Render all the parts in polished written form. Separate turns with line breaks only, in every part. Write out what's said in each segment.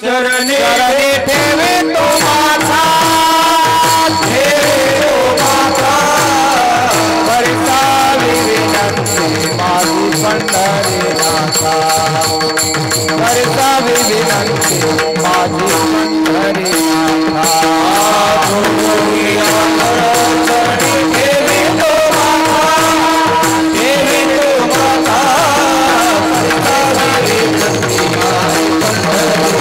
चरणी ठेवे तो माथा वर्षावी विनंती माझी पंढरीनाथा वर्षावी विनंती माझी पंढरीनाथा चरणी ठेवे तो माथा ठेवे तो माथा वर्षावी विनंती माझी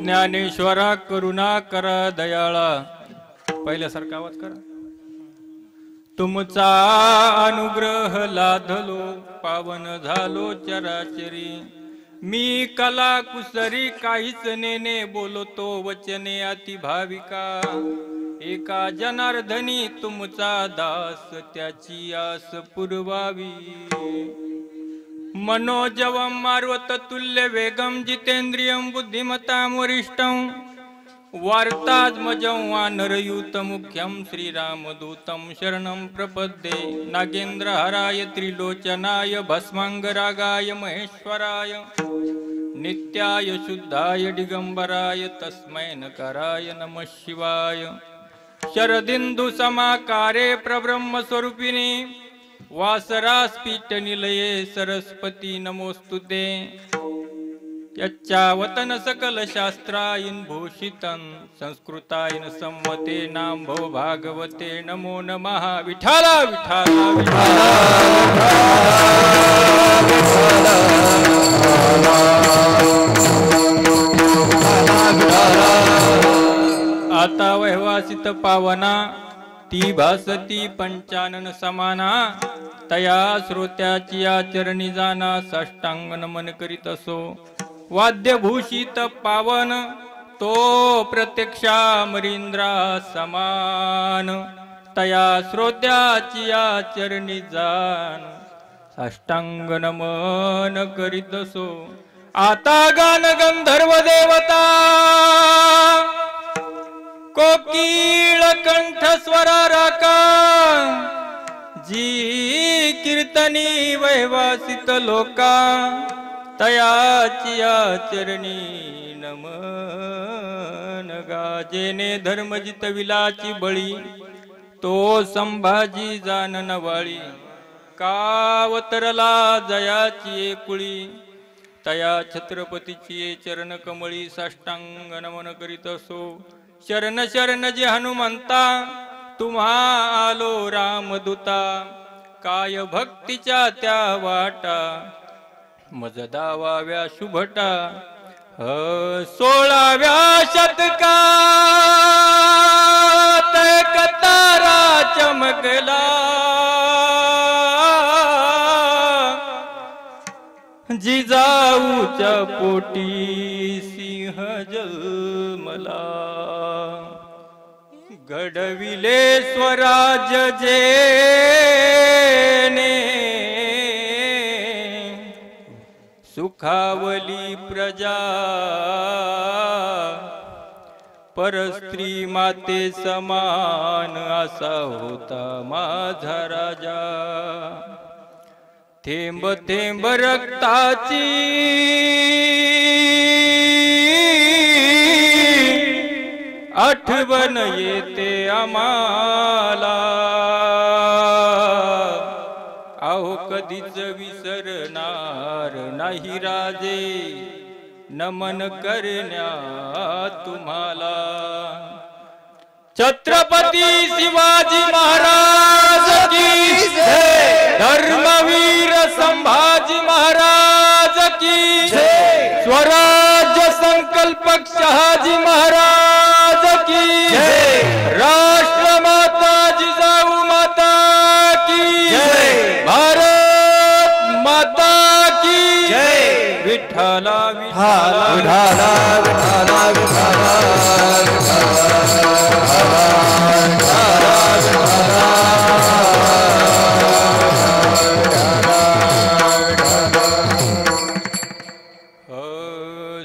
ज्ञानेश्वरा करुणा कर दयाळा पहिल्यासारखा आवाज करा तुमचा अनुग्रह लाधलो पावन झालो चराचरी मी कला कुसरी काहीच नेने बोलतो वचने अति भाविका एका जनार्दनी तुमचा दास त्याची आस पुरवावी मनोजवं मारुत तुल्य वेगम जितेंद्रियं बुद्धिमतां वरिष्ठं वार्तात्मजं वानरयूत मुख्यं श्रीरामदूतं शरणं प्रपद्ये नागेन्द्रहराय त्रिलोचनाय भस्मांगरागाय महेश्वराय नित्याय शुद्धाय दिगंबराय तस्मै नकाराय नमः शिवाय शरदिंदु समाकारे प्रब्रह्मस्वरूपिणी वासरास्पीठ निलये सरस्वती नमोस्तुते यच्चावतन सकल शास्त्रायिन भूषितं संस्कृतायन सम्मते नामभो भागवते नमो नमः विठाला विठाला आता वैवासित पावना ती भासती पंचानन समाना तया श्रोत्याची आचरणी जाना साष्टांग नमन करीत असो वाद्यभूषित पावन तो प्रत्यक्षा मरींद्रा समान तया श्रोत्याची आचरणी जान साष्टांग नमन करीत असो आता गान गंधर्व देवता कोकिळ कंठ स्वरा राका जी कीर्तनी वैवासित लोका तयाची आचरणी नमन गाजेने धर्मजित विलाची बळी तो संभाजी जान नवाळी कावतरला जयाची एकुळी तया छत्रपतीची चरण कमळी साष्टांग नमन करीत असो शरण शरण जे हनुमंता तुम्हा आलो रामदूता काय भक्तीच्या त्या वाटा मज दावाव्या शुभटा 16व्या शतकात कतारा चमकला जिजाऊच्या पोटी सिंह जन्मला, घडविले स्वराज्य जेने, सुखावली प्रजा परस्त्री माते समान असा होता माझा राजा. थेंब थेंब रक्ताची आठवण येते आम्हाला, अहो कधीच विसरणार नाही राजे नमन करण्या तुम्हाला. छत्रपती शिवाजी महाराज की जय, धर्मवीर संभाजी महाराज की जय, स्वराज्य संकल्पक शहाजी महाराज की जय, राष्ट्रमाता जिजाऊ माता की जय, भारत माता की जय. विठ्ठला विठ्ठला
विठ्ठला विठ्ठला विठ्ठला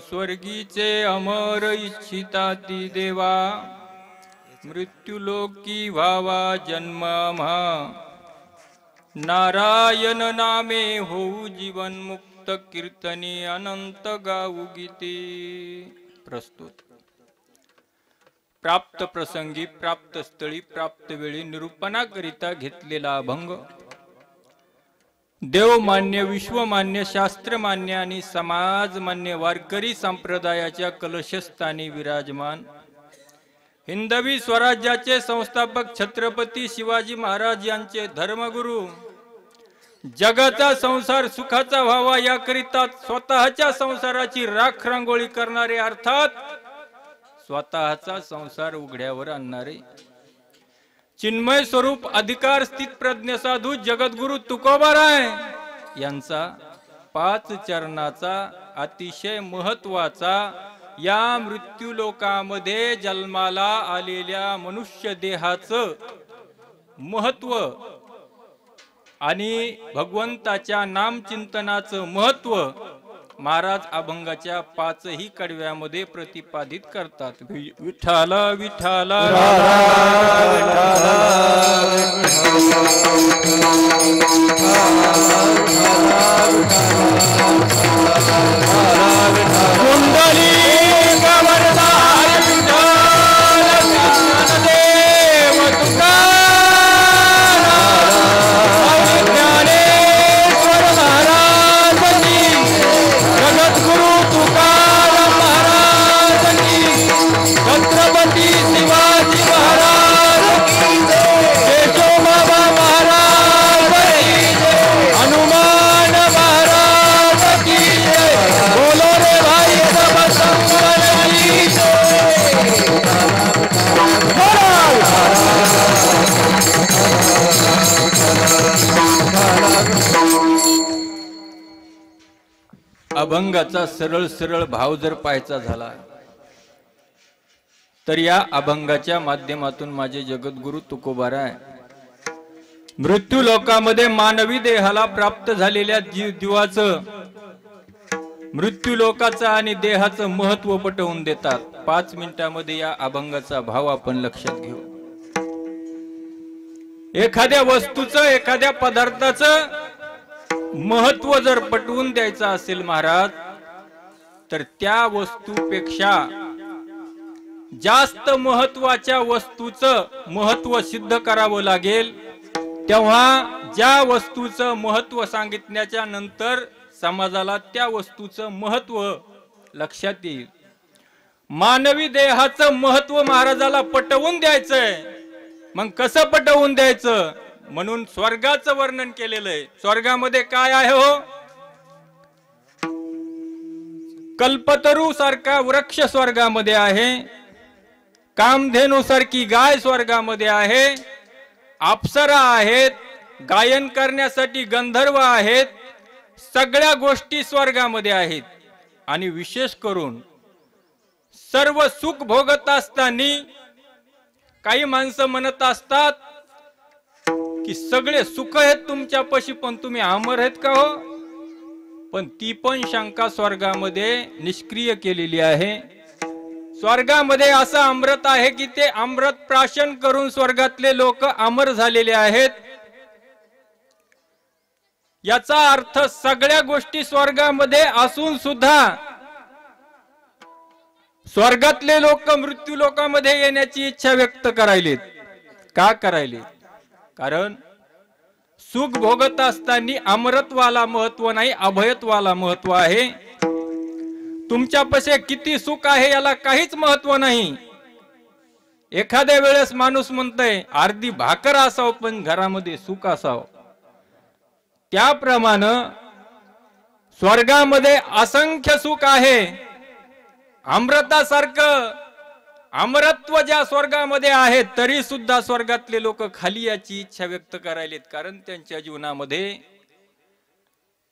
स्वर्गीचे अमर इच्छिता ती देवा, मृत्युलोकी व्हावा जन्म आम्हा, नारायण नामे होऊ जीवन मुक्त, कीर्तनी अनंत गाऊ गीते. प्रस्तुत प्राप्त प्रसंगी, प्राप्त स्थळी, प्राप्त वेळी निरूपणाकरिता घेतलेला अभंग देवमान्य, विश्वमान्य, शास्त्रमान्य आणि समाजमान्य वारकरी संप्रदायाच्या कलशस्थानी विराजमान हिंदवी स्वराज्याचे संस्थापक छत्रपती शिवाजी महाराज यांचे धर्मगुरु, जगाचा संसार सुखाचा व्हावा याकरिता स्वतःच्या संसाराची राख रांगोळी करणारे, अर्थात स्वतःचा संसार उघड्यावर आणणारे, चिन्मय स्वरूप अधिकार स्थित प्रज्ञ साधू जगद्गुरु तुकोबाराय यांचा 5 चरणाचा अतिशय महत्वाचा या मृत्यूलोकामध्ये जन्माला आलेल्या मनुष्य देहाचं महत्व आणि भगवंताच्या नामचिंतनाचं महत्व महाराज अभंगाच्या 5ही कडव्यामध्ये प्रतिपादित करतात. विठ्ठला विठ्ठला कुंडली अभंगाचा सरळ सरळ भाव जर पाहायचा झाला तर या अभंगाच्या माध्यमातून माझे जगद्गुरु तुकोबाराय मृत्यू लोकामध्ये मानवी देहाला प्राप्त झालेल्या जीवाचं, मृत्यू लोकाचं आणि देहाचं महत्व पटवून देतात. 5 मिनिटांमध्ये या अभंगाचा भाव आपण लक्षात घेऊ. एखाद्या वस्तूचं, एखाद्या पदार्थाचं महत्व जर पटवून द्यायचं असेल महाराज, तर त्या वस्तूपेक्षा जास्त महत्वाच्या वस्तूचं महत्व सिद्ध करावं लागेल. तेव्हा ज्या वस्तूचं महत्व सांगितण्याच्या नंतर समाजाला त्या वस्तूचं महत्व लक्षात येईल. मानवी देहाचं महत्व महाराजाला पटवून द्यायचंय. मग कसं पटवून द्यायचं? म्हणून स्वर्गाचं वर्णन केलेलं आहे. स्वर्गामध्ये काय आहे हो? कल्पतरू सारखा वृक्ष स्वर्गामध्ये आहे, कामधेनू सारखी गाय स्वर्गामध्ये आहे, अप्सरा आहेत, गायन करण्यासाठी गंधर्व आहेत, सगळ्या गोष्टी स्वर्गामध्ये आहेत आणि विशेष करून सर्व सुख भोगत असताना काही माणसं म्हणत असतात की सगळे सुख आहेत तुमच्यापाशी पण तुम्ही अमर आहेत का हो? पण ती पण शंका स्वर्गामध्ये निष्क्रिय केलेली आहे. स्वर्गामध्ये असं अमृत आहे की ते अमृत प्राशन करून स्वर्गातले लोक अमर झालेले आहेत. याचा अर्थ सगळ्या गोष्टी स्वर्गामध्ये असून सुद्धा स्वर्गातले लोक मृत्यू लोकांमध्ये येण्याची इच्छा व्यक्त करायलेत. का करायले? कारण सुख भोगत असताना अमरत्वाला महत्व नाही, अभयत्वाला महत्व आहे. तुमच्यापाशी किती सुख आहे याला काहीच महत्व नाही. एखाद्या वेळेस माणूस म्हणतोय अर्धी भाकर असावं पण घरामध्ये सुख असावं. त्याप्रमाणे स्वर्गामध्ये असंख्य सुख आहे. अमृतासारखं अमरत्व ज्या स्वर्गामध्ये आहे तरी सुद्धा स्वर्गातले लोक खाली याची इच्छा व्यक्त करायलेत. कारण त्यांच्या जीवनामध्ये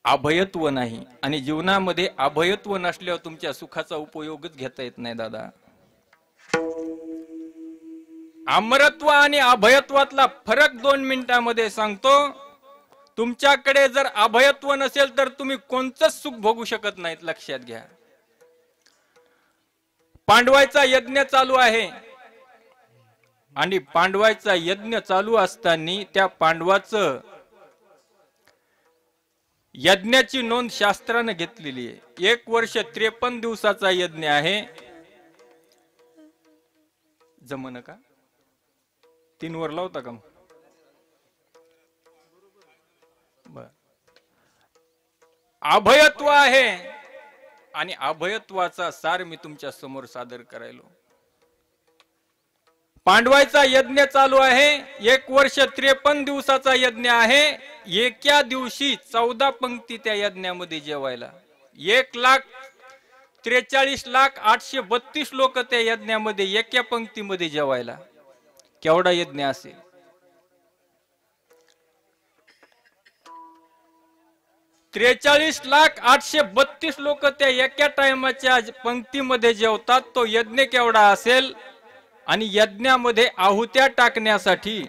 अभयत्व नाही आणि जीवनामध्ये अभयत्व नसल्यावर तुमच्या सुखाचा उपयोगच घेता येत नाही दादा. अमरत्व आणि अभयत्वातला फरक 2 मिनिटांमध्ये सांगतो. तुमच्याकडे जर अभयत्व नसेल तर तुम्ही कोणतंच सुख भोगू शकत नाहीत. लक्षात घ्या. पांडवायचा यज्ञ चालू आहे आणि पांडवायचा यज्ञ चालू असताना त्या पांडवाचं यज्ञाची नोंद शास्त्राने घेतलेली आहे. 1 वर्ष 53 दिवसाचा यज्ञ आहे. जमन का 3 वर लावता का? अभयत्व आहे आणि अभयत्वाचा सार मी तुमच्या समोर सादर करायलो. पांडवायचा यज्ञ चालू आहे. 1 वर्ष 53 दिवसाचा यज्ञ आहे. एका दिवशी 14 पंक्ती त्या यज्ञामध्ये जेवायला. 1,43,832 लोक त्या यज्ञामध्ये एका पंक्तीमध्ये जेवायला. केवढा यज्ञ असेल? 43,832 लोक त्या एका टायमाच्या पंक्तीमध्ये जेवतात. तो यज्ञ केवढा असेल? आणि यज्ञामध्ये आहुत्या टाकण्यासाठी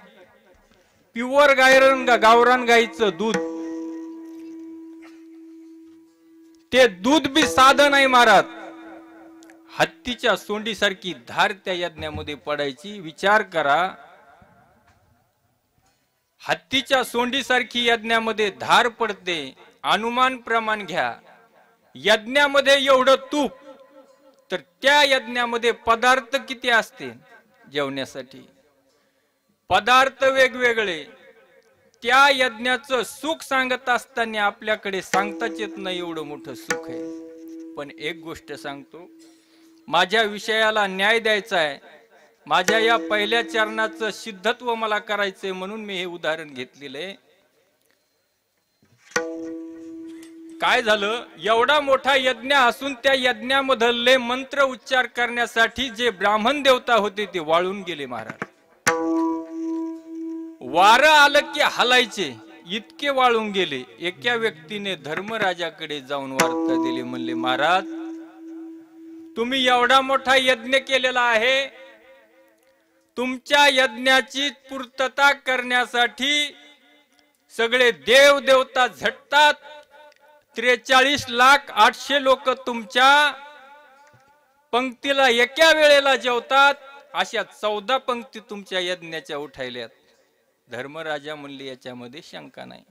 प्युअर गावरान गाईचं दूध, ते दूध बी साधं नाही महाराज. हत्तीच्या सोंडीसारखी धार त्या यज्ञामध्ये पडायची. विचार करा, हत्तीच्या सोंडीसारखी यज्ञामध्ये धार पडते. अनुमान प्रमाण घ्या. यज्ञामध्ये एवढं तूप तर त्या यज्ञामध्ये पदार्थ किती असते जेवण्यासाठी? पदार्थ वेगवेगळे. त्या यज्ञाचं सुख सांगत असताना आपल्याकडे सांगताच येत नाही एवढं मोठं सुख आहे. पण एक गोष्ट सांगतो, माझ्या विषयाला न्याय द्यायचा आहे. माझ्या या पहिल्या चरणाचं सिद्धत्व मला करायचंय म्हणून मी हे उदाहरण घेतलेलं आहे. काय झालं? एवढा मोठा यज्ञ असून त्या यज्ञामधले मंत्र उच्चार करण्यासाठी जे ब्राह्मण देवता होते ते वाळून गेले महाराज. वारं आलं की हलायचे, इतके वाळून गेले. एका व्यक्तीने धर्मराजाकडे जाऊन वार्ता दिली. म्हणले, महाराज तुम्ही एवढा मोठा यज्ञ केलेला आहे, तुमच्या यज्ञाची पूर्तता करण्यासाठी सगळे देव देवता झटतात. 43,800 लोक तुमच्या पंक्तीला एका वेळेला जेवतात. अशा 14 पंक्ती तुमच्या यज्ञाच्या उठायल्यात. धर्मराजा म्हणले, याच्यामध्ये शंका नाही.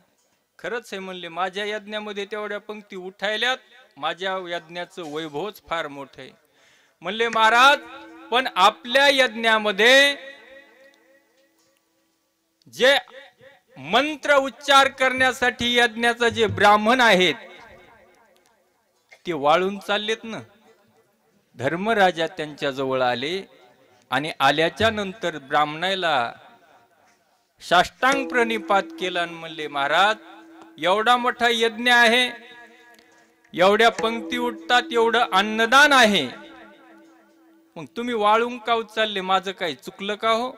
खरंच आहे म्हणले, माझ्या यज्ञामध्ये तेवढ्या पंक्ती उठायल्यात. माझ्या यज्ञाचं वैभवच फार मोठं आहे. म्हणले, महाराज पण आपल्या यज्ञामध्ये जे मंत्र उच्चार करण्यासाठी यज्ञाचे जे ब्राह्मण आहेत ते वाळून चाललेत ना. धर्मराजा त्यांच्या जवळ आले आणि आल्याच्या नंतर ब्राह्मणाला साष्टांग प्रणिपात केला आणि म्हणले, महाराज एवढा मोठा यज्ञ आहे, एवढ्या पंक्ती उठतात, एवढं अन्नदान आहे, मग तुम्ही वाळून का चालले? माझं काही चुकलं का हो?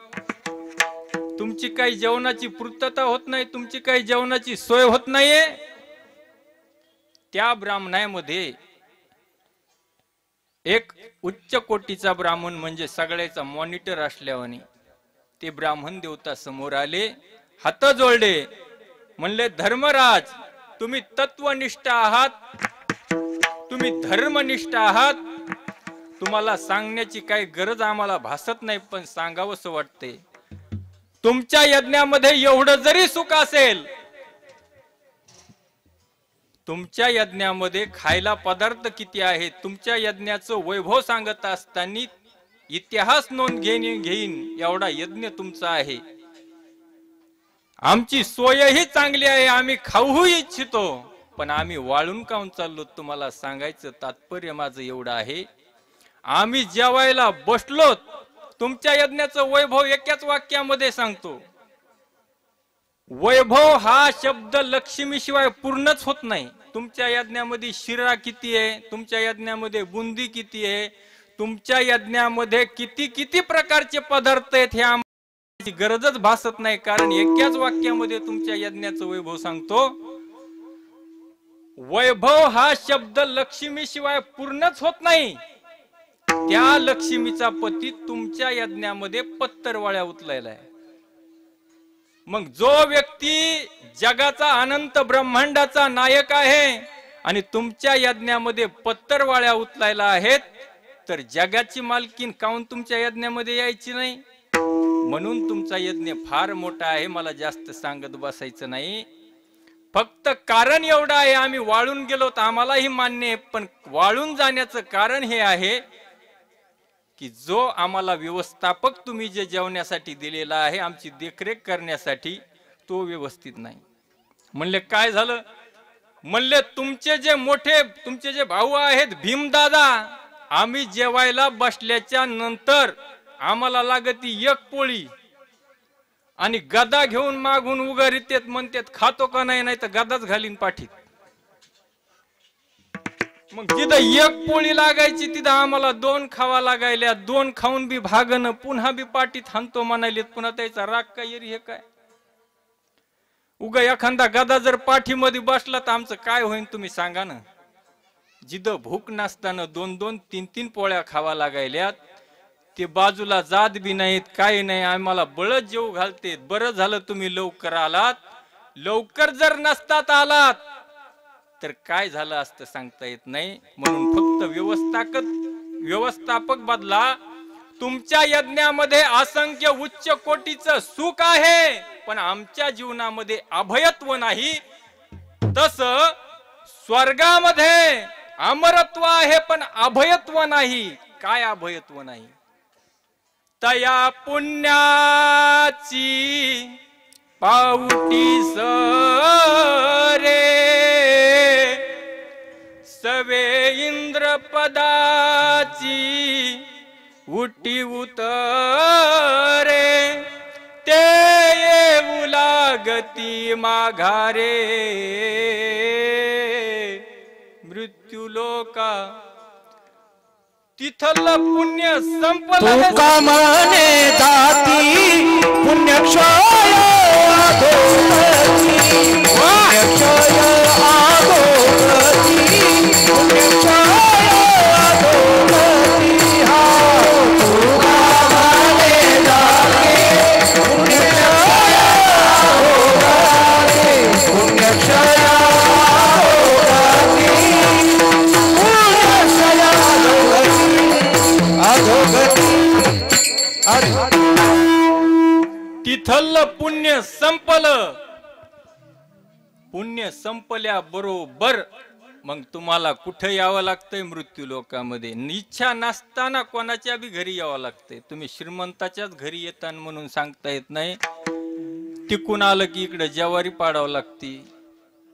तुमची काही जेवणाची पूर्तता होत नाही, तुमची काही जेवणाची सोय होत नाहीये? त्या ब्राह्मणामध्ये एक उच्च कोटीचा ब्राह्मण म्हणजे सगळ्याचा मॉनिटर असल्यावानी ते ब्राह्मण देवता समोर आले, हात जोडले, म्हणले धर्मराज तुम्ही तत्वनिष्ठ आहात, तुम्ही धर्मनिष्ठ आहात, तुम्हाला सांगण्याची काही गरज आम्हाला भासत नाही, पण सांगावंसं वाटते तुमच्या यज्ञामध्ये एवढं जरी सुख असेल, तुमच्या यज्ञामध्ये खायला पदार्थ किती आहेत, तुमच्या यज्ञाचं वैभव सांगत असताना इतिहास नोंद घेईन एवढा यज्ञ तुमचा आहे, आमची सोयही चांगली आहे, आम्ही खाऊ इच्छितो, पण आम्ही वाळून काऊन चाललो तुम्हाला सांगायचं तात्पर्य माझं एवढं आहे, आम्ही जेवायला बसलो, तुमच्या यज्ञाचं वैभव एकाच वाक्यामध्ये सांगतो, वैभव हा शब्द लक्ष्मीशिवाय पूर्णच होत नाही, तुमच्या यज्ञामध्ये शिरा किती आहे, तुमच्या यज्ञामध्ये बुंदी किती आहे, तुमच्या यज्ञामध्ये किती किती प्रकारचे पदार्थ आहेत हे आम्हाला गरजच भासत नाही, कारण एकाच वाक्यामध्ये तुमच्या यज्ञाचं वैभव सांगतो, वैभव हा शब्द लक्ष्मीशिवाय पूर्णच होत नाही, त्या लक्ष्मीचा पती तुमच्या यज्ञामध्ये पत्तरवाळ्या उचलायला आहे। मग जो व्यक्ती जगाचा अनंत ब्रह्मांडाचा नायक आहे आणि तुमच्या यज्ञामध्ये पत्तरवाळ्या उचलायला आहेत, तर जगाची मालकीन काऊन तुमच्या यज्ञामध्ये यायची नाही? म्हणून तुमचा यज्ञ फार मोठा आहे, मला जास्त सांगत बसायचं नाही, फक्त कारण एवढं आहे, आम्ही वाळून गेलो तर आम्हालाही मान्य आहे, पण वाळून जाण्याचं कारण हे आहे की जो आम्हाला व्यवस्थापक तुम्ही जे जेवण्यासाठी दिलेला आहे आमची देखरेख करण्यासाठी, तो व्यवस्थित नाही। म्हणले काय झालं? म्हणले तुमचे जे मोठे तुमचे जे भाऊ आहेत भीमदादा, आम्ही जेवायला बसल्याच्या नंतर आम्हाला लागती एक पोळी आणि गदा घेऊन मागून उगारीत म्हणतात खातो का नाही, नाही तर गदाच घालीन पाठीत। मग जिथं एक पोळी लागायची तिथं आम्हाला दोन खावा लागायल्या, दोन खाऊन बी भागन पुन्हा बी पाठीत हाणतो म्हणाले, पुन्हा त्याचा राग काय येरी हे काय? उगा एखादा गदा जर पाठीमध्ये बसला तर आमचं काय होईल तुम्ही सांगा ना? जिथं भूक नसताना दोन दोन तीन तीन पोळ्या खावा लागायल्यात, ते बाजूला जात बी नाहीत, काही नाही, आम्हाला बळच जेव घालते। बरं झालं तुम्ही लवकर आलात, लवकर जर नसतात आलात तर काय झालं असतं सांगता येत नाही, म्हणून फक्त व्यवस्थापक बदला। तुमच्या यज्ञामध्ये असंख्य उच्च कोटीचं सुख आहे, पण आमच्या जीवनामध्ये अभयत्व नाही। तसं स्वर्गामध्ये अमरत्व आहे पण अभयत्व नाही। काय अभयत्व नाही? तया पुण्याची पावटी सरे सवे इंद्र पदाची उटी उतरे, ते येऊ लागती माघारे मृत्यू लोका। तिथलं पुण्य संपलं,
तुका म्हणे जाती पुण्यक्षय अधोगती, पुण्यक्षय अधोगती, पुण्यक्षय अधोगती, हा तुका म्हणे जाती पुण्यक्षय अधोगती, पुण्यक्षय
तिथलं पुण्य संपलं। पुण्य संपल्या बरोबर मग तुम्हाला कुठे यावं लागतंय? मृत्यू लोकामध्ये। इच्छा नसताना कोणाच्या बी घरी यावं लागतंय। तुम्ही श्रीमंताच्याच घरी येता म्हणून सांगता येत नाही। टिकून आलं की इकडे ज्वारी पाडावं लागते,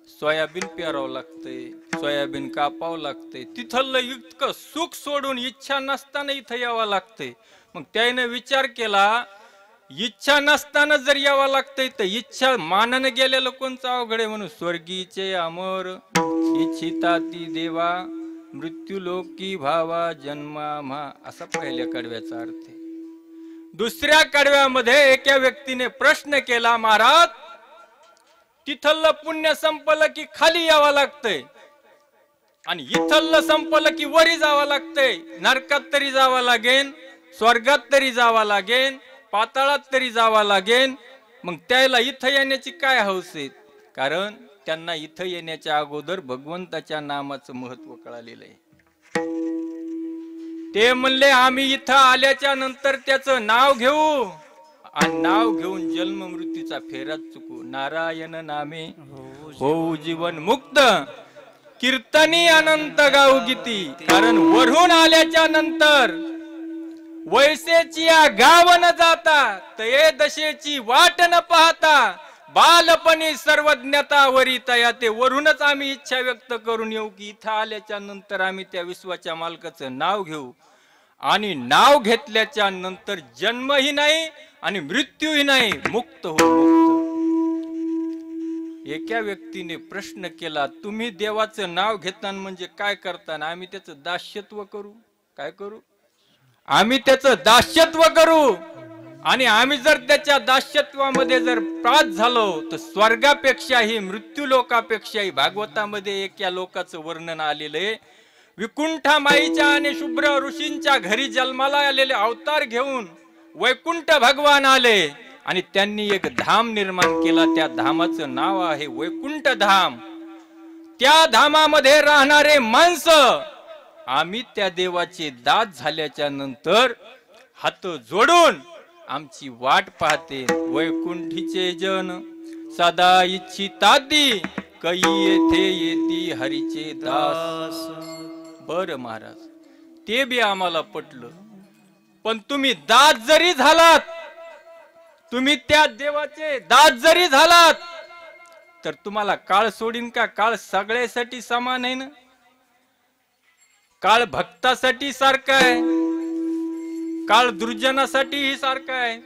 सोयाबीन पेरावं लागते, सोयाबीन कापावं लागते। तिथलं इतकं सुख सोडून इच्छा नसताना इथं यावं लागते। मग त्याने विचार केला, इच्छा नसताना जर यावं लागतंय तर इच्छा मानाने गेलेलं कोणचं अवघड आहे? म्हणून स्वर्गीचे अमर इच्छिता ती देवा, मृत्यू लोकी भावा जन्मा, असा पहिल्या कडव्याचा अर्थ आहे। दुसऱ्या कडव्यामध्ये एका व्यक्तीने प्रश्न केला, महाराज तिथलं पुण्य संपलं की खाली यावं लागतंय? आणि इथलं संपलं की वरी जावं लागतंय, नरकात तरी जावं लागेन, स्वर्गात तरी जावं लागेन, पाताळात तरी जावं लागेन. मग त्याला इथं येण्याची काय हौस आहे? कारण त्यांना इथं येण्याच्या अगोदर भगवंताच्या नामाचं महत्व कळालेलं आहे. ते म्हणले आम्ही इथं आल्याच्या नंतर त्याचं नाव घेऊ आणि नाव घेऊन जन्म मृत्यूचा फेराच चुकू. नारायण नामे होऊ जीवन मुक्त, कीर्तनी अनंत गाऊ गीती. कारण वरून आल्याच्या नंतर वैसेची या गाव न जाता, तये दशेची वाट न पाहता, बालपणी सर्वज्ञता वरी तया. ते वरूनच आम्ही इच्छा व्यक्त करून येऊ की इथं आल्याच्या नंतर आम्ही त्या विश्वाच्या मालकाचं नाव घेऊ. आणि नाव घेतल्याच्या नंतर जन्मही नाही आणि मृत्यूही नाही, मुक्त हो मुक्त. एका व्यक्तीने प्रश्न केला, तुम्ही देवाचं नाव घेताना म्हणजे काय करताना? आम्ही त्याचं दास्यत्व करू. काय करू? आम्ही त्याचं दास्यत्व करू. आणि आम्ही जर त्याच्या दास्यत्वामध्ये जर प्रात झालो तर स्वर्गापेक्षाही मृत्यू लोकापेक्षाही भागवतामध्ये एका लोकाचं वर्णन आलेलं आहे. विकुंठा माईच्या आणि शुभ्र ऋषींच्या घरी जन्माला आलेले अवतार घेऊन वैकुंठ भगवान आले आणि त्यांनी एक धाम निर्माण केला. त्या धामाचं नाव आहे वैकुंठ धाम. त्या धामामध्ये राहणारे माणसं आम्ही त्या देवाचे दात झाल्याच्या नंतर हात जोडून आमची वाट पाहते. वैकुंठीचे जन सदा इच्छितादी, कै येथे येती हरीचे दास. बर महाराज, ते बी आम्हाला पटलं. पण तुम्ही दात जरी झालात, तुम्ही त्या देवाचे दात जरी झालात, तर तुम्हाला काळ सोडीन का? काळ सगळ्यासाठी समान आहे ना. काळ भक्तासाठी सारखा आहे, काळ दुर्जनासाठी सारखा आहे,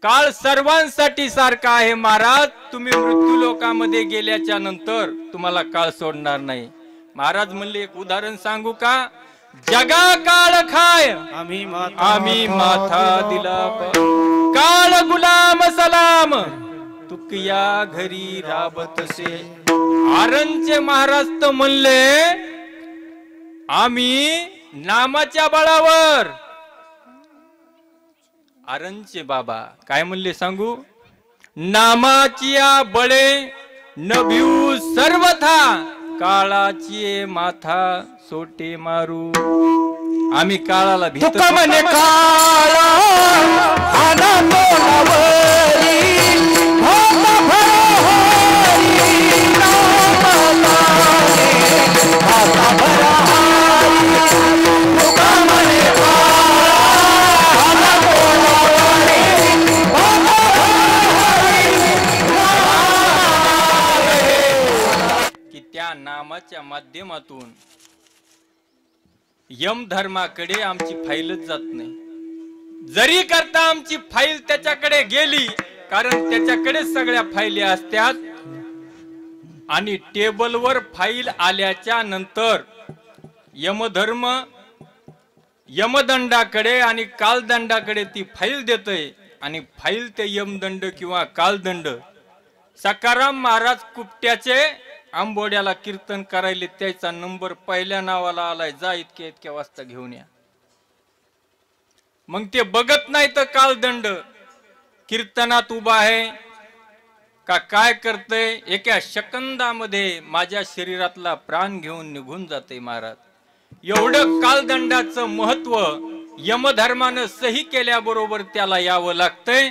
काळ सर्वांसाठी सारखा आहे. महाराज, तुम्ही मृत्यू लोकामध्ये गेल्याच्या नंतर तुम्हाला काळ सोडणार नाही. महाराज म्हणले, एक उदाहरण सांगू का? जगा काळ खाय आम्ही माथा दिला, काळ गुलाम सलाम तुकया घरी राबतसे. आरंचे महाराज तर म्हणले, आम्ही नामाच्या बळावर. आरंचे बाबा काय म्हणले सांगू? नामाची बळे न भिऊ सर्वथा, काळाची माथा सोटे मारू. आम्ही काळाला भीत
म्हणे काळा
की त्या नामाच्या माध्यमातून यम धर्माकडे आमची फाईलच जात नाही. जरी करता आमची फाईल त्याच्याकडे गेली, कारण त्याच्याकडे सगळ्या फाईली असतात. आणि टेबलवर फाईल आल्याच्या नंतर यमधर्म यमदंडाकडे आणि कालदंडाकडे ती फाईल देतोय. आणि फाईल ते यमदंड किंवा कालदंड. सकाराम महाराज कुपट्याचे आंबोड्याला कीर्तन करायले, त्याचा नंबर पहिल्या नावाला आलाय, जा इतक्या इतक्या वाजता घेऊन या. मग ते बघत नाही तर कालदंड कीर्तनात उभा आहे का काय करतय, एका सेकंदामध्ये माझ्या शरीरातला प्राण घेऊन निघून जाते. महाराज, एवढं कालदंडाचं महत्व यमधर्मानं सही केल्याबरोबर त्याला यावं लागतंय.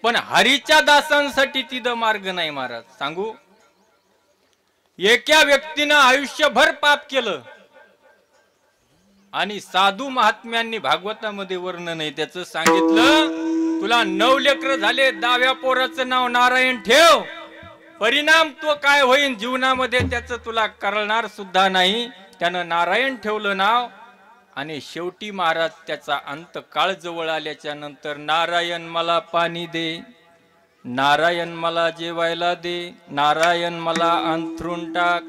पण हरीच्या दासांसाठी तिथं मार्ग नाही. महाराज सांगू, एका व्यक्तीनं आयुष्यभर पाप केलं आणि साधू महात्म्यांनी भागवतामध्ये वर्णन आहे त्याचं सांगितलं, तुला 9 लेकर झाले, 10व्या पोराचं नाव नारायण ठेव. परिणाम तो काय होईल जीवनामध्ये त्याचं तुला कळणार सुद्धा नाही. त्यानं नारायण ठेवलं नाव. आणि शेवटी महाराज त्याचा अंत काळ जवळ आल्याच्या नंतर, नारायण मला पाणी दे, नारायण मला जेवायला दे, नारायण मला अंथरून टाक,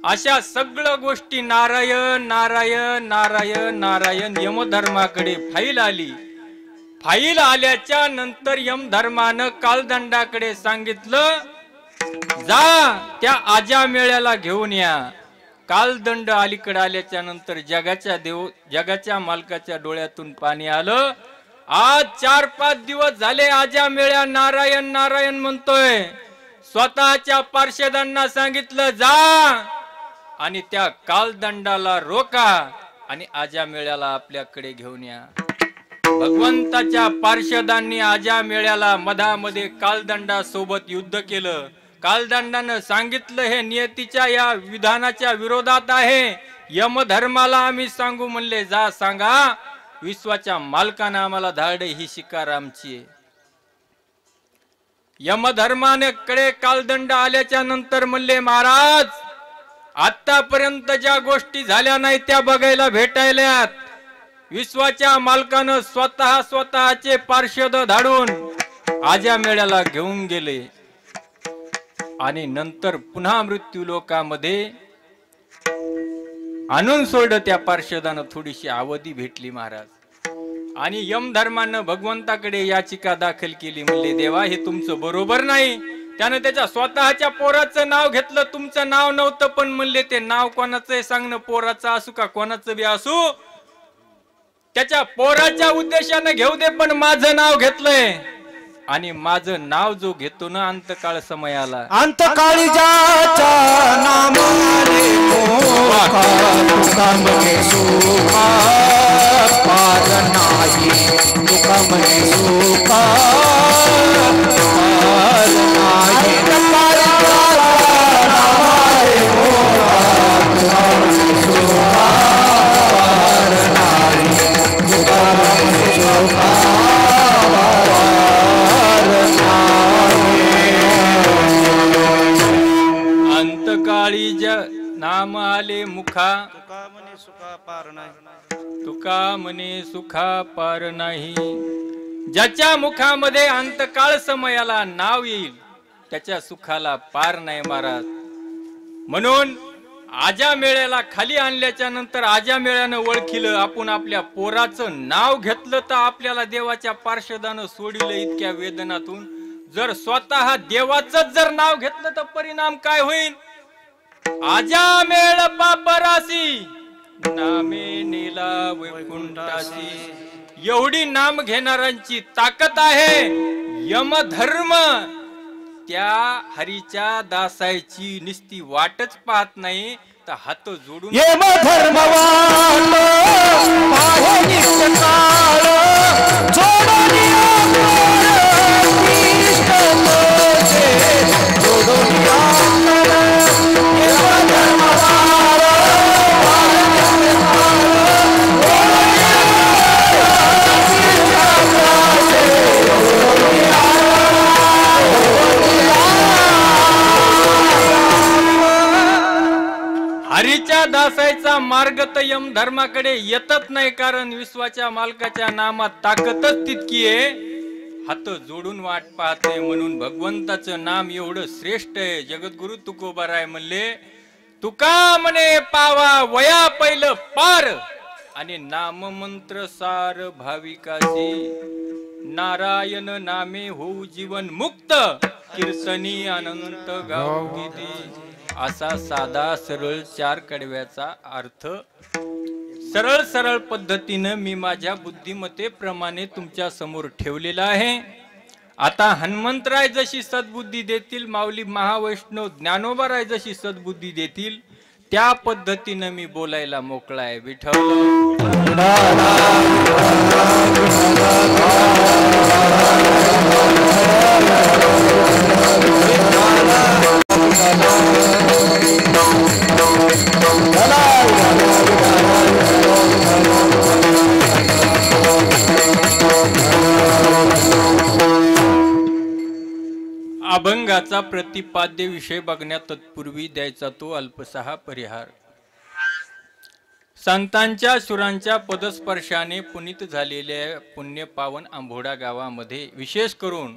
अशा सगळ्या गोष्टी नारायण नारायण नारायण नारायण. यमधर्माकडे फाईल आली. फाईल आल्याच्या नंतर यमधर्मानं कालदंडाकडे सांगितलं, जा त्या आजा मेळ्याला घेऊन या. कालदंड अलीकडे आल्याच्या नंतर जगाच्या मालकाच्या डोळ्यातून पाणी आलं. आज 4-5 दिवस झाले आजा मेळ्या नारायण नारायण म्हणतोय. स्वतःच्या पार्षदांना सांगितलं जा आणि त्या कालदंडाला रोका आणि आजा मेळ्याला आपल्याकडे घेऊन या. भगवंताच्या पार्षदांनी आजा मेळ्याला मधामध्ये कालदंडा सोबत युद्ध केलं. कालदंडानं सांगितलं हे नियतीच्या या विधानाच्या विरोधात आहे. यमधर्माला आम्ही सांगू म्हणले. जा सांगा विश्वाच्या मालकानं आम्हाला धाडे ही शिकार आमची आहे. यमधर्माने कडे कालदंड आल्याच्या नंतर म्हणले महाराज आतापर्यंत ज्या गोष्टी झाल्या नाही त्या बघायला भेटायल्यात. विश्वाच्या मालकानं स्वतःचे पार्षद धाडून आजा मेळ्याला घेऊन गेले आणि नंतर पुन्हा मृत्यू लोकामध्ये आणून सोडलं. त्या पार्षदानं थोडीशी अवधी भेटली महाराज आणि यमधर्मानं भगवंताकडे याचिका दाखल केली. म्हणले देवा हे तुमचं बरोबर नाही. त्यानं त्याच्या स्वतःच्या पोराचं नाव घेतलं. तुमचं नाव नव्हतं पण म्हणले ते नाव कोणाचं सांगणं पोराचं असू का कोणाचं बी असू त्याच्या पोराच्या उद्देशानं घेऊ दे पण माझं नाव घेतलंय आणि माझं नाव जो घेतो ना अंतकाळ समयाला
अंतकाळी ज्याच्या नामाने मोका तुका म्हणे सुखा पार नाही. तुका म्हणे सुखा पार नाही. अंतकाळी ज्याच्या नामाने मोका तुका म्हणे सुखा पार नाही. तुका म्हणे सुखा
अंतकाळी नाम आले मुखा
तुका म्हणे सुखा पार नाही.
तुका म्हणे सुखा पार नाही. ज्याच्या मुखामध्ये अंतकाळ समयाला नाव येईल त्याच्या सुखाला पार नाही महाराज. म्हणून आजा मेळ्याला खाली आणल्याच्या नंतर आजा मेळ्यानं ओळखिलं आपण आपल्या पोराचं नाव घेतलं तर आपल्याला देवाच्या पार्षदानं सोडिलं इतक्या वेदनातून. जर स्वतः देवाचं जर नाव घेतलं तर परिणाम काय होईल. आजा मेळ पापरासी नामे नेला वैकुंठासी. एवढी नाम घेणाऱ्यांची ताकद आहे. यमधर्म त्या हरीच्या दासायची निस्ती वाटच पाहत नाही तर हात जोडून
यमधर्म
हरीच्या दासायचा मार्ग तर यम धर्माकडे येतच नाही. कारण विश्वाच्या मालकाच्या नामात ताकदच तितकी आहे. हात जोडून वाट पाहते. म्हणून भगवंताचं नाम एवढं श्रेष्ठ आहे. जगद्गुरु तुकोबाराय म्हणले तुका म्हणे पावा वया पहिलं पार आणि नाम मंत्र सार भाविकासी. नारायण नामे होऊ जीवन मुक्त कीर्तनी अनंत गाव गीती. असा साधा सरळ 4 कडव्याचा अर्थ सरळ पद्धतीनं मी माझ्या बुद्धिमत्तेप्रमाणे तुमच्या समोर ठेवलेला आहे. आता हनुमंतराय जशी सद्बुद्धी देतील माऊली महावैष्णव ज्ञानोबाराय जशी सद्बुद्धी देतील त्या पद्धतीनं मी बोलायला मोकळा आहे. विठ्ठल अभंगाचा प्रतिपाद्य विषय बघण्यात तत्पूर्वी द्यायचा तो अल्पसहा परिहार. संतांच्या सुरांच्या पदस्पर्शाने पुनीत झालेल्या पुण्य पावन आंबोडा गावामध्ये विशेष करून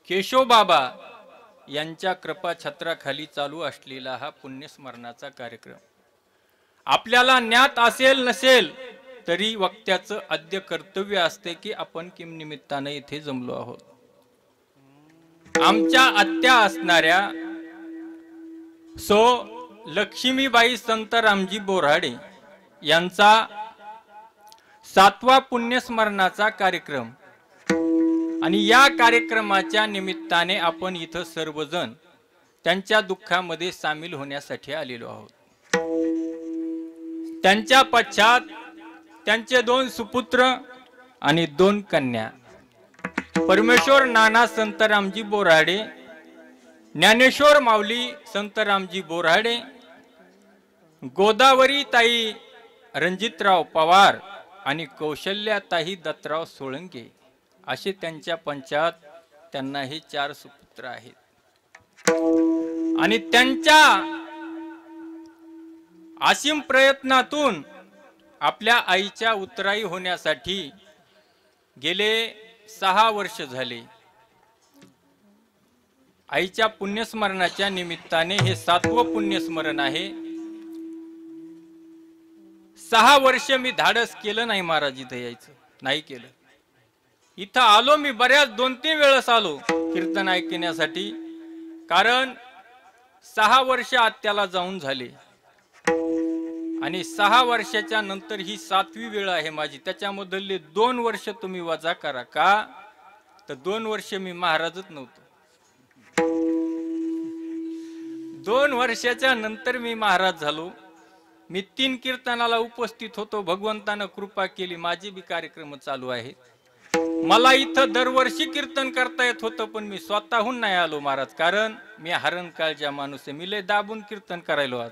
केशवबाबा यांच्या कृपा छत्राखाली चालू असलेला हा पुण्यस्मरणाचा कार्यक्रम आपल्याला ज्ञात असेल नसेल तरी वक्त्याचं आद्य कर्तव्य असते की आपण किम निमित्ताने इथे जमलो आहोत. आमच्या आत्या असणाऱ्या सो लक्ष्मीबाई संत रामजी बोराडे यांचा 7वा पुण्यस्मरणाचा कार्यक्रम आणि या कार्यक्रमाच्या निमित्ताने आपण इथं सर्वजण त्यांच्या दुःखामध्ये सामील होण्यासाठी आलेलो आहोत। त्यांच्या पश्चात त्यांचे 2 सुपुत्र आणि 2 कन्या परमेश्वर नाना संत रामजी बोराडे, ज्ञानेश्वर माऊली संत रामजी बोराडे, गोदावरी ताई रणजितराव पवार आणि कौशल्याताई दत्तराव सोळंके असे त्यांच्या पंचात त्यांना हे 4 सुपुत्र आहेत। आणि त्यांच्या असीम प्रयत्नातून आपल्या आईच्या उतराई होण्यासाठी गेले 6 वर्ष झाले। आईच्या पुण्यस्मरणाच्या निमित्ताने हे 7वं पुण्यस्मरण आहे। 6 वर्ष मी धाडस केलं नाही महाराज इथं यायचं, नाही केलं। इथं आलो मी बऱ्याच 2-3 वेळेस आलो कीर्तन ऐकण्यासाठी, कारण 6 वर्ष आत्याला जाऊन झाले आणि 6 वर्षाच्या नंतर ही 7वी वेळ आहे माझी। त्याच्यामधले 2 वर्ष तुम्ही वजा करा का, तर 2 वर्ष मी महाराजच नव्हतो। 2 वर्षाच्या नंतर मी महाराज झालो। मी 3 कीर्तनाला उपस्थित होतो, भगवंतानं कृपा केली, माझे बी कार्यक्रम चालू आहेत। मला इथं दरवर्षी कीर्तन करता येत होतं, पण मी स्वतःहून नाही आलो महाराज, कारण मी हरण काळजा माणूस आहे। मी लय दाबून कीर्तन करायलो आज,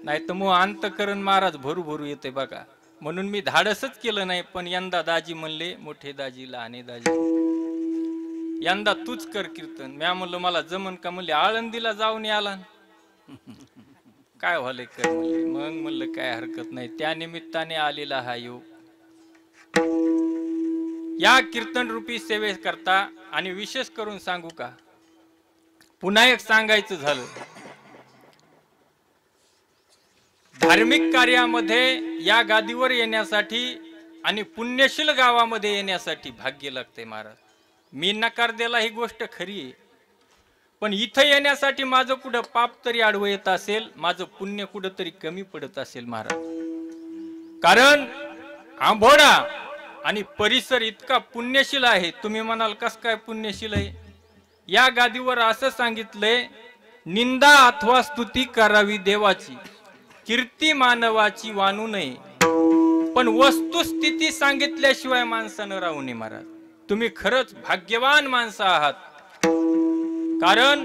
नाही तर मग अंतकरण महाराज भरू भरू येते बघा, म्हणून मी धाडसच केलं नाही। पण यंदा दाजी म्हणले, मोठे दाजी लहाने दाजी, यंदा तूच कर कीर्तन। मी म्हणलं मला जमन का, म्हणले आळंदीला जाऊन आला, काय व्हायला कर म्हणले। मग म्हणलं काय हरकत नाही, त्या निमित्ताने आलेला हा योग या कीर्तन रूपी सेवे करता। आणि विशेष करून सांगू का, पुन्हा एक सांगायचं झालं, धार्मिक कार्यामध्ये या गादीवर येण्यासाठी आणि पुण्यशील गावामध्ये येण्यासाठी भाग्य लागते महाराज। मी नकार दिला ही गोष्ट खरी आहे, पण इथं येण्यासाठी माझं कुठं पाप तरी आडवं येत असेल, माझं पुण्य कुठं तरी कमी पडत असेल महाराज। कारण आंबोडा आणि परिसर इतका पुण्यशील आहे। तुम्ही म्हणाल कस काय पुण्यशील आहे? या गादीवर असं सांगितलंय, निंदा अथवा स्तुती करावी देवाची, कीर्ती मानवाची वानू नये, पण वस्तुस्थिती सांगितल्याशिवाय माणसानं राहू नये महाराज। तुम्ही खरंच भाग्यवान माणसं आहात, कारण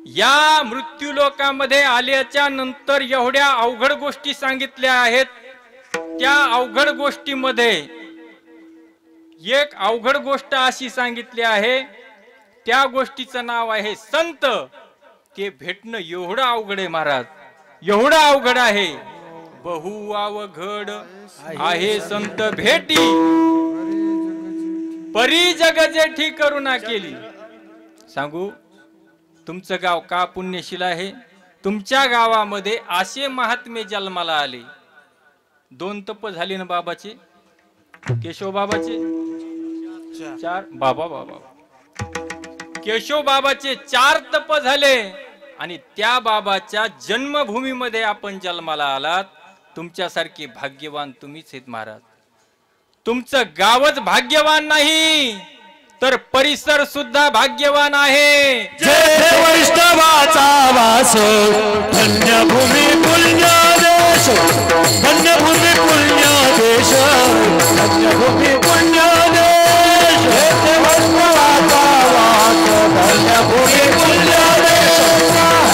या मृत्यू लोकामध्ये आल्याच्या नंतर एवढ्या अवघड गोष्टी सांगितल्या आहेत। त्या अवघड गोष्टीमध्ये एक अवघड गोष्ट अशी सांगितली आहे, त्या गोष्टीचं नाव आहे संत। ते भेटणं एवढं अवघड आहे महाराज, एवढं अवघड आहे। बहु अवघड आहे संत भेटी, परी जग जेठी करुणा केली। सांगू, तुमचं गाव का पुण्यशील आहे? तुमच्या गावामध्ये असे महात्मे जन्माला आले। 2 तप झाले ना बाबाचे, केशव बाबाचे 4, बाबा केशव बाबाचे 4 तप झाले आणि त्या बाबाच्या जन्मभूमीमध्ये आपण जन्माला आलात। तुमच्यासारखे भाग्यवान तुम्हीच आहेत महाराज। तुमचं गावच भाग्यवान नाही तर परिसर सुद्धा भाग्यवान आहे।
जेथे वैष्णवाचा वास, धन्यभूमी पुण्य देश, धन्यभूमी पुण्य देश, धन्यभूमी पुण्य देश। जेथे वैष्णवाचा वास, धन्यभूमी पुण्य देश,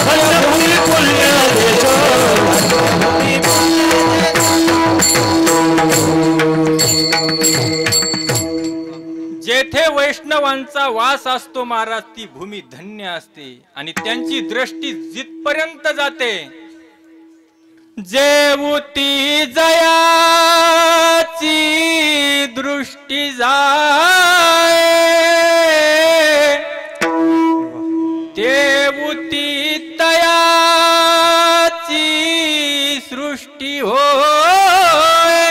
धन्यभूमी पुण्य देश, धन्यभूमी पुण्य देश।
जेथे वैष्णवांचा वास असतो महाराज, ती भूमी धन्य असते आणि त्यांची दृष्टी जिथपर्यंत जाते, जेवती जयाची दृष्टी जाय, तेवती तयाची सृष्टी होय।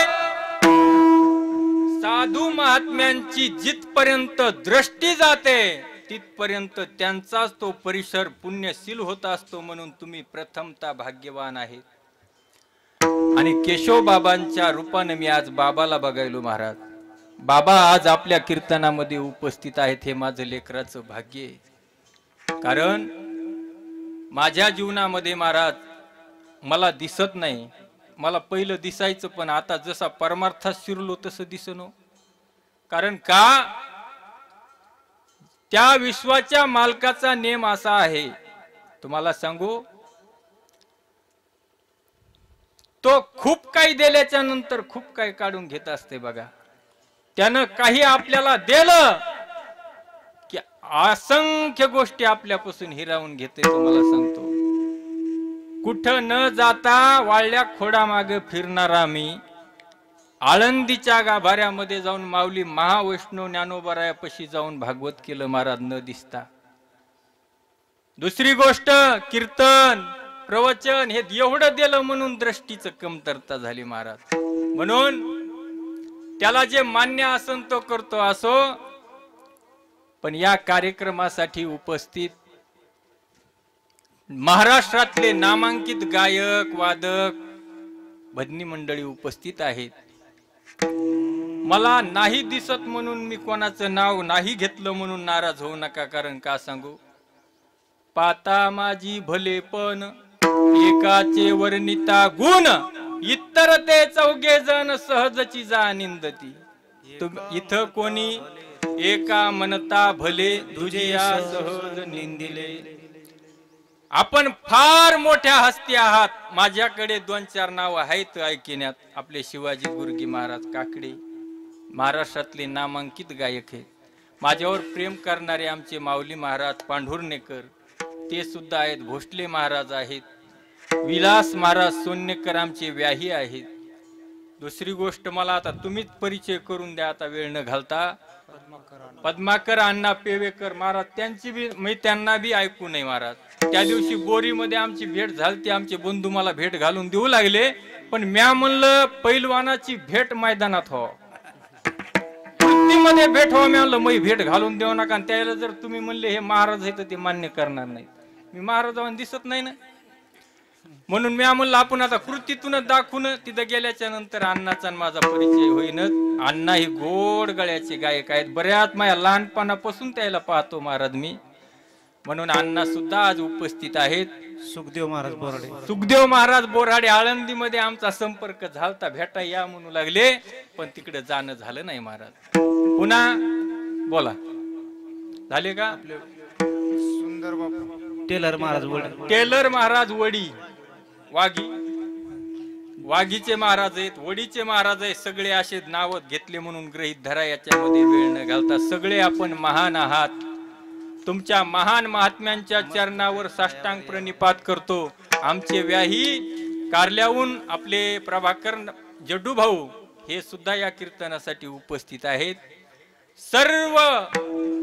साधू महात्म्यांची जिथपर्यंत दृष्टी जाते तिथपर्यंत त्यांचाच तो परिसर पुण्यशील होत असतो, म्हणून तुम्ही प्रथमतः भाग्यवान आहेत। आणि केशव बाबांच्या रूपाने मी आज बाबाला बघायलो महाराज। बाबा आज आपल्या कीर्तनामध्ये उपस्थित आहेत, हे माझं लेकराचं भाग्य आहे। कारण माझ्या जीवनामध्ये महाराज मला दिसत नाही, मला पहिलं दिसायचं, पण आता जसा परमार्थात शिरलो तसं दिसनो। कारण का त्या विश्वाच्या मालकाचा नेम असा आहे, तुम्हाला सांगू, तो खूप काही दिल्याच्या नंतर खूप काही काढून घेत असते बघा। त्यानं काही आपल्याला दिलं की असंख्य गोष्टी आपल्यापासून हिरावून घेते। तुम्हाला सांगतो, कुठं न जाता वाळल्या खोडा मागे फिरणारा मी आळंदीच्या गाभाऱ्यामध्ये जाऊन माऊली महावैष्णव ज्ञानोबरायापाशी जाऊन भागवत केलं महाराज न दिसता। दुसरी गोष्ट, कीर्तन प्रवचन हे एवढं दिलं म्हणून दृष्टीचं कमतरता झाली महाराज। म्हणून त्याला जे मान्य असन तो करतो असो, पण या कार्यक्रमासाठी उपस्थित महाराष्ट्रातले नामांकित गायक वादक भजनी मंडळी उपस्थित आहेत। मला नाही दिसत म्हणून मी कोणाचं नाव नाही घेतलं म्हणून नाराज होऊ नका। कारण का सांगू, पाता माझी भले पण एकाचे वर्णिता गुण, इतर ते चौघे जण सहजची जा निंदती। इथं कोणी एका म्हणता भले, दुजिया सहज निंदिले। आपण फार मोठ्या हस्ती आहात। माझ्याकडे 2-4 नाव आहेत ऐकण्यात। आपले शिवाजी गुरुजी महाराज काकडे महाराष्ट्रातले नामांकित गायक आहेत। माझ्यावर प्रेम करणारे आमचे माऊली महाराज पांढुर्णेकर ते सुद्धा आहेत। भोसले महाराज आहेत, विलास महाराज सोन्नेकर आमचे व्याही आहेत। दुसरी गोष्ट, मला आता तुम्हीच परिचय करून द्या आता वेळ न घालता। पद्माकर अण्णा पेवेकर महाराज, त्यांची बी मी त्यांना बी ऐकू नये महाराज। त्या दिवशी बोरीमध्ये आमची भेट झाली, आमचे बंधू मला भेट घालून देऊ लागले, पण म्या म्हणलं पैलवानाची भेट मैदानात हो, वृत्तीमध्ये भेट हो। मी म्हणलं मी भेट घालून देऊ नका। त्याला जर तुम्ही म्हणले हे महाराज आहे तर ते मान्य करणार नाही। मी महाराजांना दिसत नाही ना, म्हणून मी म्हणलं आपण आता कृतीतूनच दाखवून। तिथं गेल्याच्या नंतर अण्णाचा माझा परिचय होईनच। अण्णा ही गोड गळ्याचे गायक आहेत, बऱ्याच माझ्या लहानपणापासून त्याला पाहतो महाराज मी, म्हणून अण्णा सुद्धा आज उपस्थित आहेत।
सुखदेव महाराज बोराडे,
सुखदेव महाराज बोराडे आळंदीमध्ये आमचा संपर्क झालता, भेटा या म्हणू लागले, पण तिकडे जाणं झालं नाही महाराज। पुन्हा बोला, झाले का?
सुंदर बापू टेलर महाराज वडी,
टेलर महाराज वडी, वाघीचे महाराज आहेत, वडीचे महाराज आहेत। सगळे असे नाव घेतले म्हणून गृहीत धरा, याच्यामध्ये वेळ न घालता। सगळे आपण महान आहात। तुमच्या महान महात्म्यांच्या चरणावर साष्टांग प्रणिपात करतो। आमचे व्याही कारल्याहून आपले प्रभाकर जड्डू भाऊ हे सुद्धा या कीर्तनासाठी उपस्थित आहेत। सर्व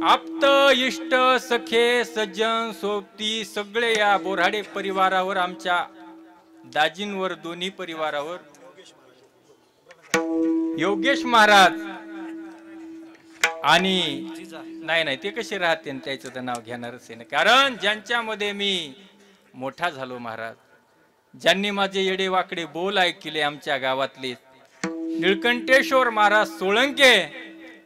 आप्त इष्ट सखे सज्जन सोबती सगळे या बोराडे परिवारावर, आमच्या दाजींवर, दोन्ही परिवारावर, योगेश महाराज आणि नाही ते कसे राहते त्याचं तर नाव घेणारच आहे ना। कारण ज्यांच्यामध्ये मी मोठा झालो महाराज, ज्यांनी माझे येडे वाकडे बोल ऐकले, आमच्या गावातले निळकंठेश्वर महाराज सोळंके,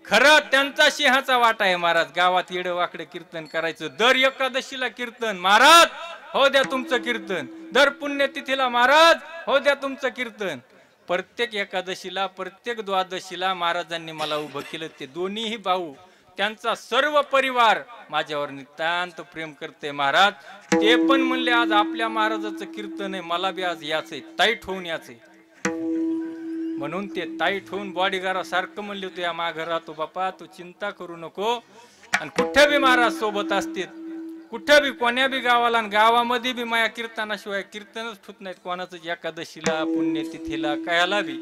खरं त्यांचा सिंहाचा वाटा आहे महाराज। गावात येडे वाकडे कीर्तन करायचं, दर एकादशीला कीर्तन महाराज हो द्या तुमचं कीर्तन, दर पुण्यतिथीला महाराज हो द्या तुमचं कीर्तन। प्रत्येक एकादशीला, प्रत्येक द्वादशीला महाराजांनी मला उभं केलं। ते दोन्हीही भाऊ, त्यांचा सर्व परिवार माझ्यावर नितांत प्रेम करते महाराज। ते पण म्हणले आज आपल्या महाराजाचं कीर्तन आहे, मला बी आज याचंय, ताईट होऊन याचंय। म्हणून ते ताईट होऊन बॉडीगार्डासारखं म्हणले होते, या माघ राहतो बापा, तू चिंता करू नको। आणि कुठे बी महाराज सोबत असते, कुठे बी कोण्या बी गावाला, आणि गावामध्ये बी माया कीर्तनाशिवाय कीर्तनच ठुत नाहीत कोणाचं, एकादशीला पुण्यतिथीला कायला बी।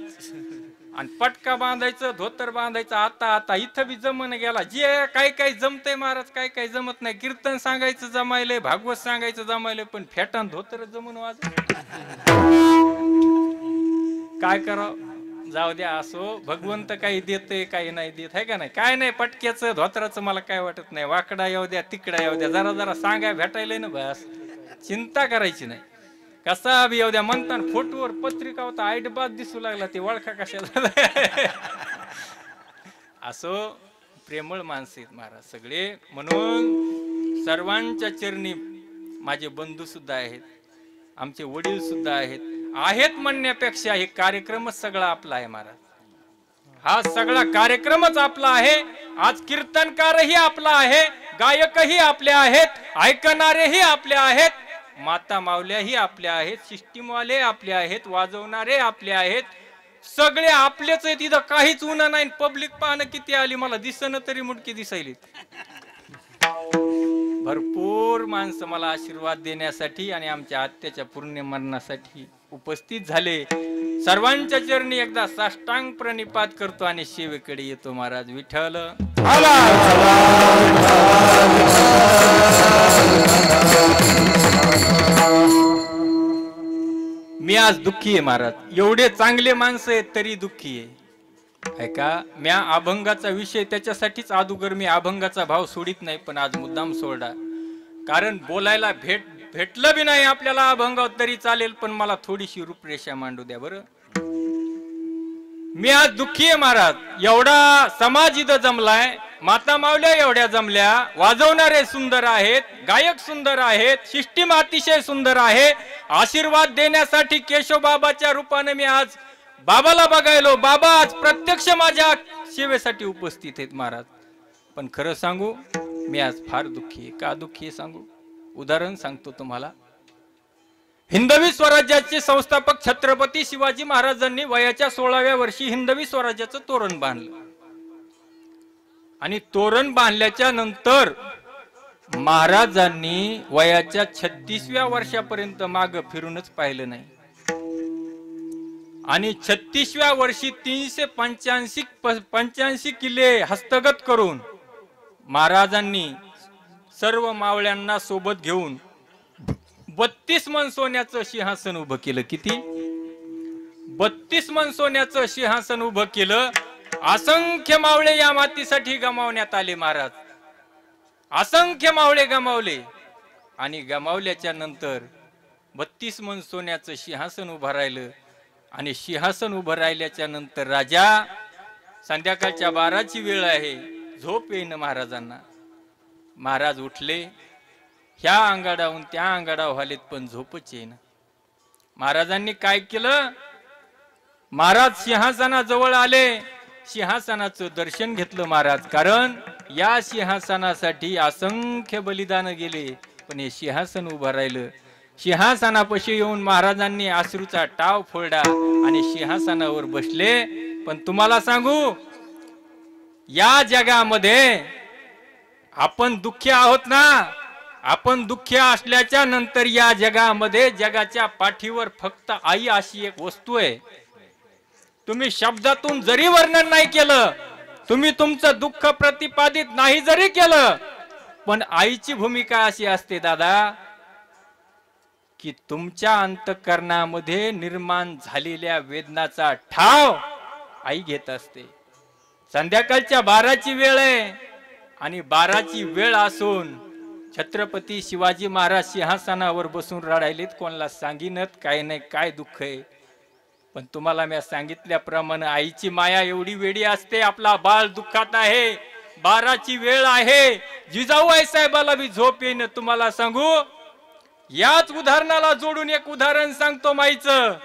आणि पटका बांधायचं, धोतर बांधायचं, आता इथं बी जमन गेला। जे काही जमतंय महाराज, काही जमत नाही। कीर्तन सांगायचं जमायलंय, भागवत सांगायचं जमायलंय, पण फेटान धोतर जमून वाज काय करावं। जाऊ द्या असो, भगवंत काही देते काही नाही देत आहे का नाही. काय नाही पटक्याचं धोत्राचं मला काय वाटत नाही. वाकडा येऊ द्या तिकडा येऊ द्या, जरा जरा सांगाय भेटायला ना बस, चिंता करायची नाही. कसा बी येऊ द्या म्हणताना फोटोवर पत्रिका होता आयडबाद दिसू लागला, ते ओळखा कशाला. असो, प्रेमळ माणसं आहेत महाराज सगळे. म्हणून सर्वांच्या चरणी माझे बंधू सुद्धा आहेत, आमचे वडील सुद्धा आहेत म्हणण्यापेक्षा हे कार्यक्रमच सगळा आपला आहे महाराज. हा सगळा कार्यक्रमच आपला आहे. आज कीर्तनकारही आपला आहे, गायकही आपले आहेत, ऐकणारेही आपले आहेत, माता मावल्याही आपल्या आहेत, सिस्टीमवाले आपले आहेत, वाजवणारे आपले आहेत, सगळे आपलेच आहेत. इथं काहीच उन्हा नाही. पब्लिक पाहणं किती आली मला दिसणं तरी मुडकी दिसायली. भरपूर माणसं मला आशीर्वाद देण्यासाठी आणि आमच्या आत्याच्या पूर्ण मरणासाठी उपस्थित झाले. सर्वांच्या चरणी एकदा साष्टांग प्रणिपात करतो आणि सेवेकडे येतो. महाराज विठ्ठल मी आज दुःखी आहे महाराज. एवढे चांगले माणसं आहेत तरी दुःखी आहे. ऐका, म्या अभंगाचा विषय त्याच्यासाठीच अगोदर मी अभंगाचा भाव सोडित नाही, पण आज मुद्दाम सोडा. कारण बोलायला भेटलं बी नाही आपल्याला अभंगात तरी चालेल, पण मला थोडीशी रूपरेषा मांडू द्या बरं. मी आज दुःखी आहे महाराज. एवढा समाज इथं जमलाय, माता मावल्या एवढ्या जमल्या, वाजवणारे सुंदर आहेत, गायक सुंदर आहेत, सिस्टीम अतिशय सुंदर आहे. आशीर्वाद देण्यासाठी केशव बाबाच्या रूपाने मी आज बाबाला बघायलो. बाबा आज प्रत्यक्ष माझ्या सेवेसाठी उपस्थित आहेत महाराज. पण खरं सांगू, मी आज फार दुःखी आहे. का दुःखी आहे सांगू? उदाहरण सांगतो तुम्हाला. हिंदवी स्वराज्याचे संस्थापक छत्रपती शिवाजी महाराजांनी वयाच्या 16व्या वर्षी हिंदवी स्वराज्याचं तोरण बांधलं. आणि तोरण बांधल्याच्या नंतर महाराजांनी वयाच्या 36व्या वर्षापर्यंत माग फिरूनच पाहिलं नाही. आणि 36व्या वर्षी 385 किल्ले हस्तगत करून महाराजांनी सर्व मावळ्यांना सोबत घेऊन 32 मन सोन्याचं सिंहासन उभं केलं. किती? 32 मन सोन्याचं सिंहासन उभं केलं. असंख्य मावळे या मातीसाठी गमावण्यात आले महाराज. असंख्य मावळे गमावले. आणि गमावल्याच्या नंतर 32 मन सोन्याचं सिंहासन उभं राहिलं. आणि सिंहासन उभं राहिल्याच्या नंतर राजा, संध्याकाळच्या 12ची वेळ आहे, झोप येईन महाराजांना. महाराज उठले, ह्या अंगाडाहून त्या अंगाडावर आलेत, पण झोपच येईन. महाराजांनी काय केलं? महाराज सिंहासनाजवळ आले, सिंहासनाचं दर्शन घेतलं महाराज. कारण या सिंहासनासाठी असंख्य बलिदान गेले, पण हे सिंहासन उभं राहिलं. सिंहासनापाशी येऊन महाराजांनी अश्रूचा टाव फोडला आणि सिंहासनावर बसले. पण तुम्हाला सांगू, या जगामध्ये आपण दुःखी आहोत ना. आपण दुःखी असल्याच्या नंतर या जगामध्ये जगाच्या पाठीवर फक्त आई अशी एक वस्तू आहे. तुम्ही शब्दातून जरी वर्णन नाही केलं, तुम्ही तुमचं दुःख प्रतिपादित नाही जरी केलं, पण आईची भूमिका अशी असते दादा, की तुमच्या अंतःकरणामध्ये निर्माण झालेल्या वेदनाचा ठाव आई घेत असते. संध्याकाळच्या 12ची वेळ आहे आणि 12ची वेळ असून छत्रपती शिवाजी महाराज सिंहासनावर बसून रडायलेत. कोणाला सांगिनत काय नाही, काय दुःख आहे. पण तुम्हाला मी सांगितल्याप्रमाणे आईची माया एवढी वेडी असते. आपला बाळ दुःखात आहे, 12ची वेळ आहे, जिजाऊ आई साहेबाला बी झोप येईन. तुम्हाला सांगू, याच उदाहरणाला जोडून एक उदाहरण सांगतो माईचं.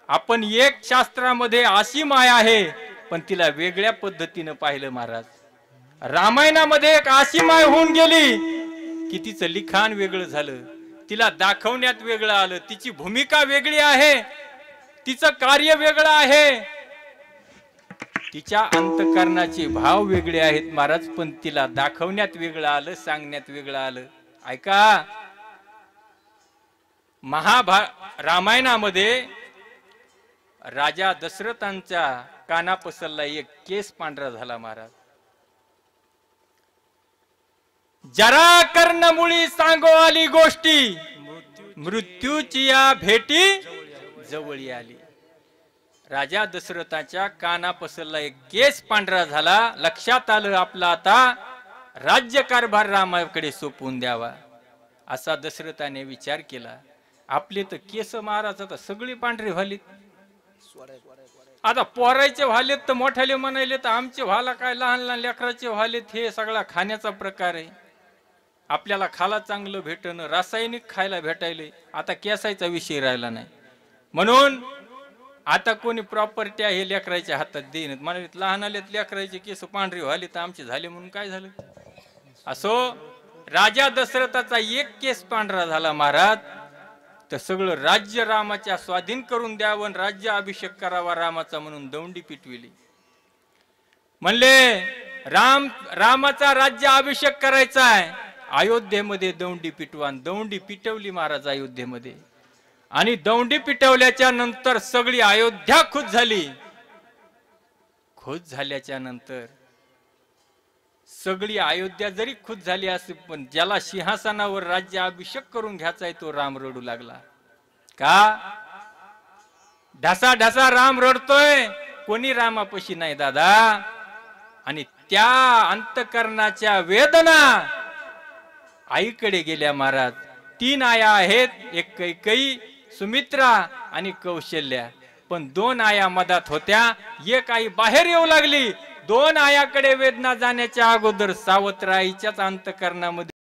आपण एक शास्त्रामध्ये अशी माय आहे, पण तिला वेगळ्या पद्धतीनं पाहिलं महाराज. रामायणामध्ये एक अशी माय होऊन गेली की तिचं लिखाण वेगळं झालं, तिला दाखवण्यात वेगळं आलं. तिची भूमिका वेगळी आहे, तिचं कार्य वेगळं आहे, तिच्या अंतःकरणाचे भाव वेगळे आहेत महाराज. पण तिला दाखवण्यात वेगळं आलं, सांगण्यात वेगळं आलं. ऐका, रामायणामध्ये राजा दशरथांच्या कानापसरला एक केस पांढरा झाला महाराज. जरा कर्णमुळी सांगो आली गोष्टी, मृत्यूची या भेटी जवळी आली. राजा दशरथाच्या काना पसरला एक केस पांढरा झाला. लक्षात आलं आपलं आता राज्यकारभार रामाकडे सोपवून द्यावा असा दशरथाने विचार केला. आपले तर केस महाराज आता सगळे पांढरे व्हालेत. आता पोरायचे व्हालेत तर मोठ्याले म्हणाले तर आमचे व्हाला काय, लहान लहान लेकराचे व्हालेत. हे सगळा खाण्याचा प्रकार आहे. आपल्याला खाला चांगलं भेटणं, रासायनिक खायला भेटायले. आता केसायचा विषय राहिला नाही. म्हणून आता कोणी प्रॉपर्टी हे लेकराच्या हातात देईन. म्हणाले लहान आलेत लेकराचे केस पांढरे व्हाले तर आमचे झाले म्हणून काय झालं. असो राजा दशरथाचा एक केस पांढरा झाला महाराज तर सगळं राज्य रामाच्या स्वाधीन करून द्यावं, राज्य अभिषेक करावा रामाचा म्हणून दौंडी पिटविली. म्हणले रामाचा राज्य अभिषेक करायचा आहे, अयोध्येमध्ये दौंडी पिटवा. दौंडी पिटवली महाराज अयोध्येमध्ये. आणि दौंडी पिटवल्याच्या नंतर सगळी अयोध्या खुश झाली. खुश झाल्याच्या नंतर सगळी अयोध्या जरी खुश झाली असे पण ज्याला सिंहासनावर राज्य अभिषेक करून घ्यायचा तो राम रडू लागला. का ढसा ढसा राम रडतोय, कोणी रामापाशी नाही दादा. आणि त्या अंतकरणाच्या वेदना आईकडे गेल्या महाराज. 3 आया आहेत, एक कैकेयी, सुमित्रा आणि कौशल्या. पण 2 आया मधात होत्या. एक आई बाहेर येऊ लागली. 2 आयाकडे वेदना जाण्याच्या अगोदर सावत्र आईच्याच अंतकरणामध्ये